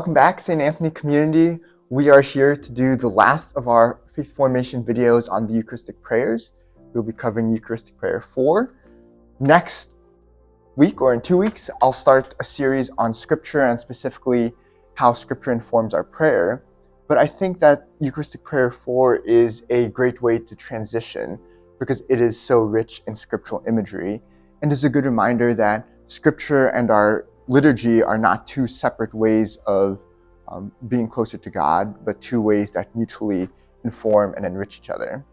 Welcome back, St. Anthony community. We are here to do the last of our faith formation videos on the Eucharistic prayers. We'll be covering Eucharistic prayer 4. Next week, or in 2 weeks, I'll start a series on Scripture and specifically how Scripture informs our prayer. But I think that Eucharistic prayer 4 is a great way to transition because it is so rich in scriptural imagery and is a good reminder that Scripture and our liturgy are not two separate ways of being closer to God, but two ways that mutually inform and enrich each other.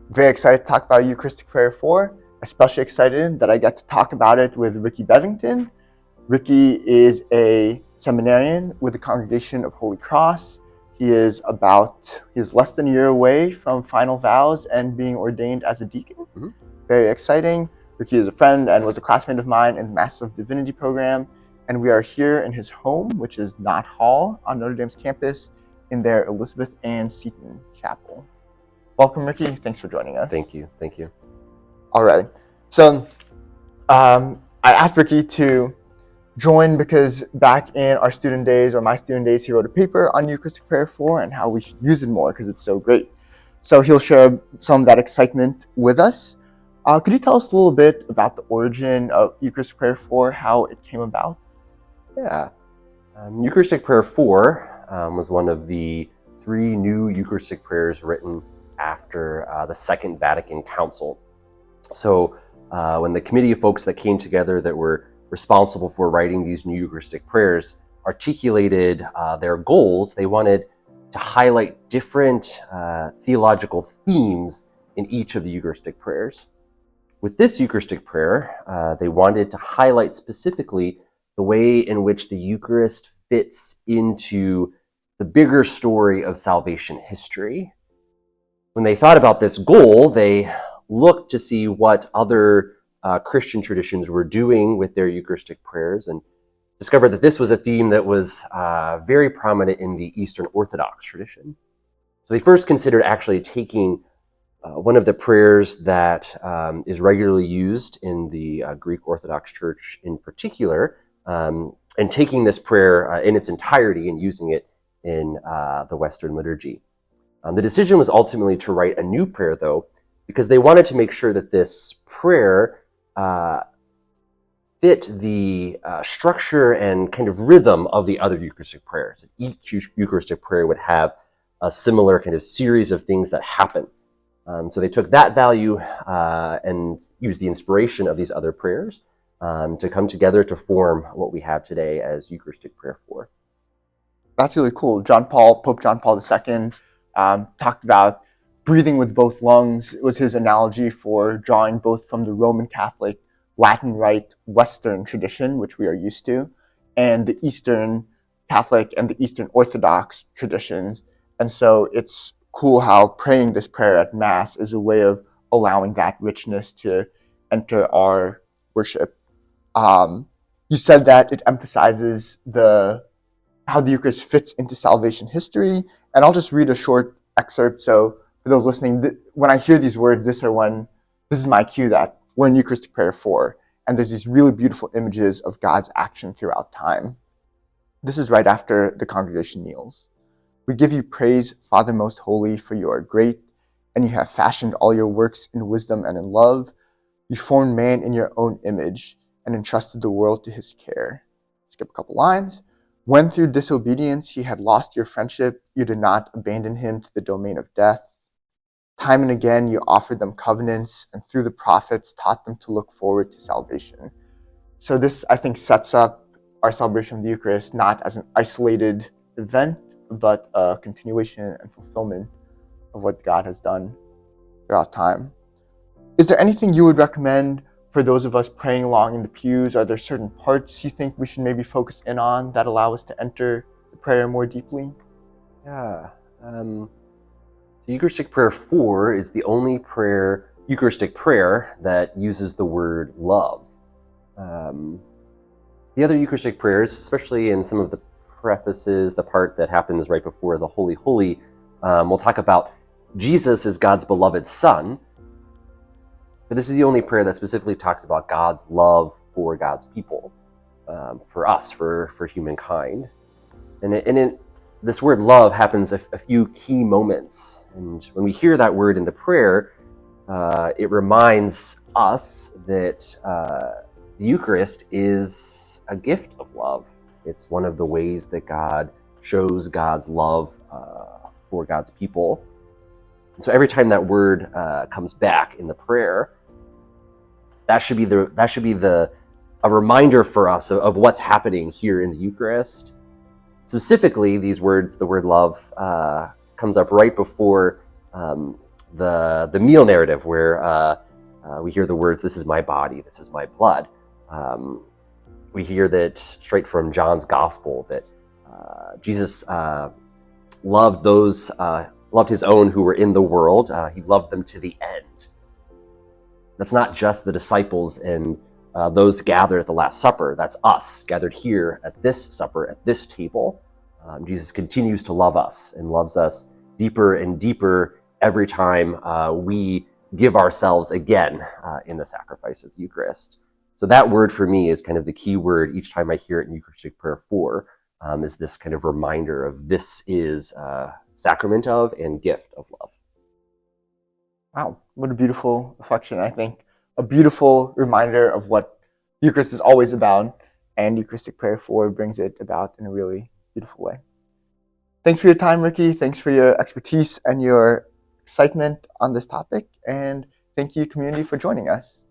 Very excited to talk about Eucharistic Prayer 4, especially excited that I get to talk about it with Ricky Bevington. Ricky is a seminarian with the Congregation of Holy Cross. He is less than a year away from final vows and being ordained as a deacon. Mm-hmm. Very exciting. Ricky is a friend and was a classmate of mine in the Master of Divinity program. And we are here in his home, which is Knott Hall on Notre Dame's campus in their Elizabeth Ann Seton Chapel. Welcome, Ricky. Thanks for joining us. Thank you. All right. So I asked Ricky to join because back in our student days, or my student days, he wrote a paper on Eucharistic Prayer 4 and how we should use it more because it's so great. So he'll share some of that excitement with us. Could you tell us a little bit about the origin of Eucharistic Prayer 4, how it came about? Yeah. Eucharistic Prayer 4 was one of the 3 new Eucharistic prayers written after the Second Vatican Council. So when the committee of folks that came together that were responsible for writing these new Eucharistic prayers articulated their goals, they wanted to highlight different theological themes in each of the Eucharistic prayers. With this Eucharistic prayer, they wanted to highlight specifically the way in which the Eucharist fits into the bigger story of salvation history. When they thought about this goal, they looked to see what other Christian traditions were doing with their Eucharistic prayers and discovered that this was a theme that was very prominent in the Eastern Orthodox tradition. So they first considered actually taking one of the prayers that is regularly used in the Greek Orthodox Church in particular, and taking this prayer in its entirety and using it in the Western liturgy. The decision was ultimately to write a new prayer, though, because they wanted to make sure that this prayer fit the structure and kind of rhythm of the other Eucharistic prayers. Each Eucharistic prayer would have a similar kind of series of things that happen. So they took that value and used the inspiration of these other prayers to come together to form what we have today as Eucharistic Prayer 4. That's really cool. Pope John Paul II talked about breathing with both lungs. It was his analogy for drawing both from the Roman Catholic, Latin Rite, Western tradition, which we are used to, and the Eastern Catholic and the Eastern Orthodox traditions. And so it's cool how praying this prayer at Mass is a way of allowing that richness to enter our worship. You said that it emphasizes how the Eucharist fits into salvation history, and I'll just read a short excerpt. So for those listening, when I hear these words, this is my cue that we're in Eucharistic Prayer 4, and there's these really beautiful images of God's action throughout time. This is right after the congregation kneels. We give you praise, Father most holy, for you are great, and you have fashioned all your works in wisdom and in love. You formed man in your own image and entrusted the world to his care. Skip a couple lines. When through disobedience he had lost your friendship, you did not abandon him to the domain of death. Time and again you offered them covenants, and through the prophets taught them to look forward to salvation. So this, I think, sets up our celebration of the Eucharist not as an isolated event, but a continuation and fulfillment of what God has done throughout time. Is there anything you would recommend for those of us praying along in the pews? Are there certain parts you think we should maybe focus in on that allow us to enter the prayer more deeply? Yeah. The Eucharistic Prayer 4 is the only Eucharistic prayer that uses the word love. The other Eucharistic prayers, especially in some of the prefaces, the part that happens right before the Holy Holy, we'll talk about Jesus as God's beloved Son. But this is the only prayer that specifically talks about God's love for God's people, for us, for humankind. This word love happens a few key moments. And when we hear that word in the prayer, it reminds us that the Eucharist is a gift of love. It's one of the ways that God shows God's love for God's people. And so every time that word comes back in the prayer, that should be a reminder for us of what's happening here in the Eucharist. Specifically, these words, the word love, comes up right before the meal narrative, where we hear the words, "This is my body, this is my blood." We hear that straight from John's Gospel, that Jesus loved his own who were in the world. He loved them to the end. That's not just the disciples and those gathered at the Last Supper. That's us gathered here at this supper, at this table. Jesus continues to love us and loves us deeper and deeper every time we give ourselves again in the sacrifice of the Eucharist. So that word for me is kind of the key word each time I hear it in Eucharistic Prayer 4, is this kind of reminder of this is sacrament of and gift of love. Wow, what a beautiful reflection. I think a beautiful reminder of what Eucharist is always about, and Eucharistic Prayer 4 brings it about in a really beautiful way. Thanks for your time, Ricky. Thanks for your expertise and your excitement on this topic, and thank you, community, for joining us.